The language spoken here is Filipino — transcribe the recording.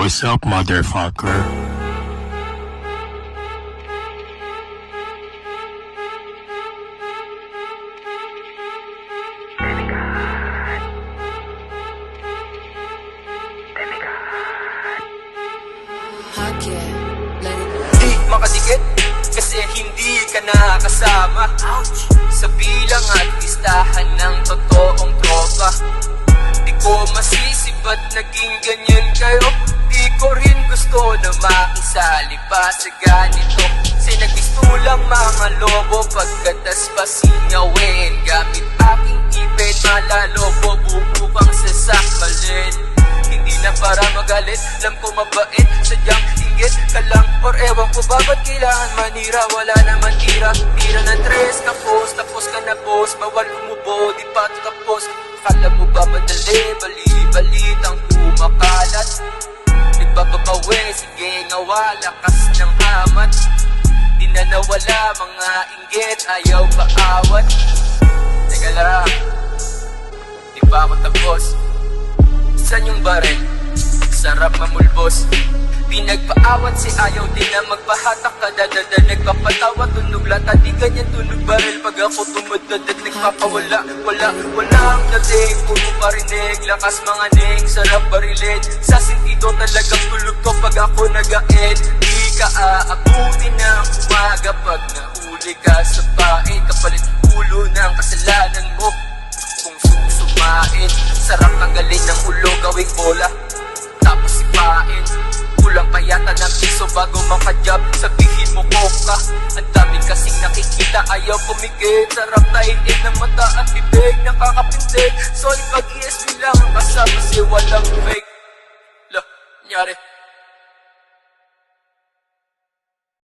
what's up, motherfucker? Di makadikit kasi hindi ka nakasama sa bilang at listahan ng totoong tropa. Di ko masisi ba't naging ganyan kayo. Di ko rin gusto na makisali pa sa ganito. Kasi nagpistulang mga lobo pagkatas pasingawin. Gamit aking ipin malalobo bubukang sasakmalin. Hindi na para magalit, alam ko mabait. Sadyang inggit ka lang or ewan ko ba ba't kailangan manira. Wala naman tira, tira ng tres. Tapos ka na boss, bawal umubo, di pa tapos. Akala mo ba madali, bali-balitang kumakalat. Nagpapabawi, sige ngawa, lakas ng hamat. Di na nawala mga inggit, ayaw paawat. Teka lang, di pa ako tapos. Saan yung baril? Sarap mamulbos. Pinagpaawat si ayaw din na magpahatak. Kadadada nagpapatawa, tunog lata. Di ganyan tunog baril pag ako tumadad at nagpapawala. Wala ang dating, puro parinig. Lakas mga ning, sarap barilin. Sa sentido talagang tulog ko pag ako nag-aed. Di ka aabutin ng umaga pag nahuli ka sa pain. Kapalit ulo ng kasalanan mo kung susumain. Sarap tanggalin ng ulo, gawing bola tapos sipain. Kulang pa yata ng piso bago makajab. Sabihin mo koka, ang dami kasing nakikita, ayaw pumigil. Sarap taigin ng mata at bibig, nakakapindig. Solid pag-ESP lang ang kasama kasi walang fake. La, nyari